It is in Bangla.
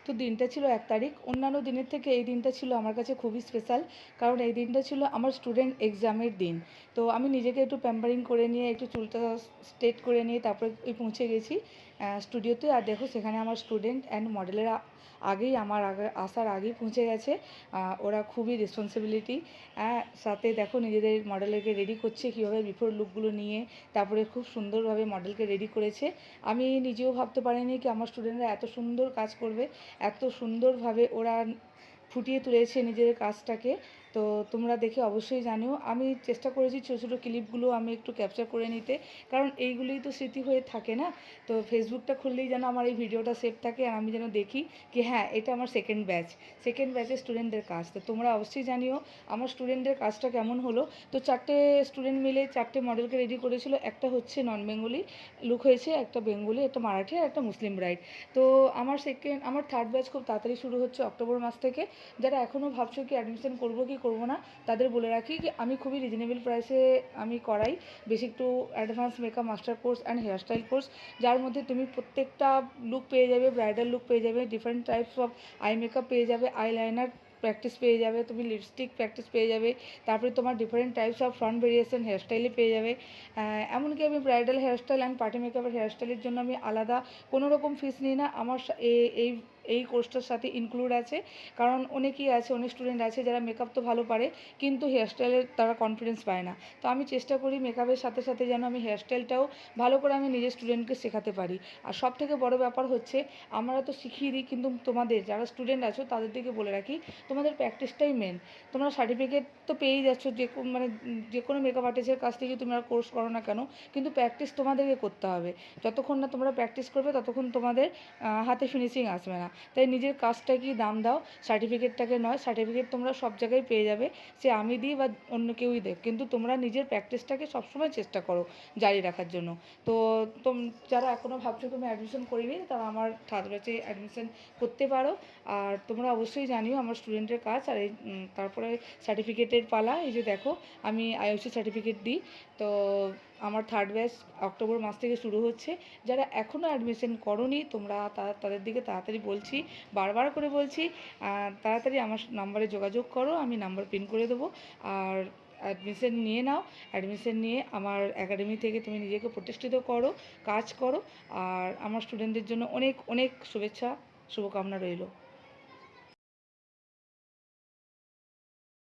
তো দিনটা ছিল 1 তারিখ। অন্যান্য দিনের থেকে এই দিনটা ছিল আমার কাছে খুবই স্পেশাল, কারণ এই দিনটা ছিল আমার স্টুডেন্ট এক্সামের দিন। তো আমি নিজেকে একটু প্যাম্পারিং করে নিয়ে, একটু চুলটা স্ট্রেট করে নিয়ে তারপরে পৌঁছে গেছি স্টুডিওতে। আর দেখো সেখানে আমার স্টুডেন্ট অ্যান্ড মডেলেরা আগেই আমার আসার আগেই পৌঁছে গেছে। ওরা খুবই রেসপন্সিবিলিটি, সাথে দেখো নিজেদের মডেলকে রেডি করছে কীভাবে বিফোর লুকগুলো নিয়ে, তারপরে খুব সুন্দরভাবে মডেলকে রেডি করেছে। আমি নিজেও ভাবতে পারিনি কি আমার স্টুডেন্টরা এত সুন্দর কাজ করবে, এত সুন্দরভাবে ওরা ফুটিয়ে তুলেছে নিজের কাজটাকে। তো তোমরা দেখে অবশ্যই জানিও। আমি চেষ্টা করেছি ছোটো ছোটো ক্লিপগুলো আমি একটু ক্যাপচার করে নিতে, কারণ এইগুলোই তো স্মৃতি হয়ে থাকে না। তো ফেসবুকটা খুললেই যেন আমার এই ভিডিওটা সেভ থাকে, আর আমি যেন দেখি কি হ্যাঁ এটা আমার সেকেন্ড ব্যাচের স্টুডেন্টদের কাজ। তো তোমরা অবশ্যই জানিও আমার স্টুডেন্টদের কাজটা কেমন হলো। তো 4টে স্টুডেন্ট মিলে 4টে মডেলকে রেডি করেছিল। একটা হচ্ছে নন বেঙ্গলি লুক হয়েছে, একটা বেঙ্গলি, একটা মারাঠি আর একটা মুসলিম ব্রাইড। তো আমার থার্ড ব্যাচ খুব তাড়াতাড়ি শুরু হচ্ছে অক্টোবর মাস থেকে। যারা এখনও ভাবছো কি অ্যাডমিশন করবো কি করবো না, তাদের বলে রাখি কি আমি খুবই রিজনেবল প্রাইসে আমি করাই basic to advance makeup master course and hairstyle course, যার মধ্যে তুমি প্রত্যেকটা লুক পেয়ে যাবে, ব্রাইডাল লুক পেয়ে যাবে, different types of eye makeup পেয়ে যাবে, আইলাইনার প্র্যাকটিস পেয়ে যাবে, তুমি লিপস্টিক প্র্যাকটিস পেয়ে যাবে, তারপরে তোমার different types of front variation হেয়ারস্টাইলে পেয়ে যাবে। এমনকি আমি ব্রাইডাল হেয়ারস্টাইল অ্যান্ড পার্টি মেকআপের হেয়ারস্টাইলের জন্য আমি আলাদা কোনো রকম ফিস নিই না। আমার এই এই কোর্সটার সাথে ইনক্লুড আছে, কারণ অনেকেই আছে, অনেক স্টুডেন্ট আছে যারা মেকআপ তো ভালো পারে কিন্তু হেয়ারস্টাইলের তারা কনফিডেন্স পায় না। তো আমি চেষ্টা করি মেকআপের সাথে সাথে যেন আমি হেয়ারস্টাইলটাও ভালো করে আমি নিজের স্টুডেন্টকে শেখাতে পারি। আর সবথেকে বড় ব্যাপার হচ্ছে আমরা তো শিখিয়ে দিই, কিন্তু তোমাদের যারা স্টুডেন্ট আছো তাদের দিকে বলে রাখি তোমাদের প্র্যাকটিসটাই মেন। তোমরা সার্টিফিকেট তো পেয়েই যাচ্ছ মানে যে কোনো মেকআপ আর্টিস্টের কাছ থেকে তোমরা কোর্স করো না কেন, কিন্তু প্র্যাকটিস তোমাদেরকে করতে হবে। যতক্ষণ না তোমরা প্র্যাকটিস করবে ততক্ষণ তোমাদের হাতে ফিনিশিং আসবে না। তাই নিজের কাজটাকেই দাম দাও, সার্টিফিকেটটাকে নয়। সার্টিফিকেট তোমরা সব জায়গায় পেয়ে যাবে, সে আমি দিই বা অন্য কেউই দেখ, কিন্তু তোমরা নিজের প্র্যাকটিসটাকে সবসময় চেষ্টা করো জারি রাখার জন্য। তো যারা এখনও ভাবছো তুমি অ্যাডমিশন করিনি, তারা আমার থার্ড ব্যাচে অ্যাডমিশন করতে পারো। আর তোমরা অবশ্যই জানিও আমার স্টুডেন্টের কাজ। আর এই তারপরে সার্টিফিকেটের পালা। এই যে দেখো আমি আইওসি সার্টিফিকেট দিই। তো আমার থার্ড ব্যাচ অক্টোবর মাস থেকে শুরু হচ্ছে। যারা এখনও অ্যাডমিশন করোনি তোমরা তাদের দিকে তাড়াতাড়ি বলছি, বারবার করে বলছি, তাড়াতাড়ি আমার নাম্বারে যোগাযোগ করো, আমি নাম্বার পিন করে দেবো। আর অ্যাডমিশন নিয়ে নাও। অ্যাডমিশন নিয়ে আমার একাডেমি থেকে তুমি নিজেকে প্রতিষ্ঠিত করো, কাজ করো। আর আমার স্টুডেন্টদের জন্য অনেক অনেক শুভেচ্ছা, শুভকামনা রইল।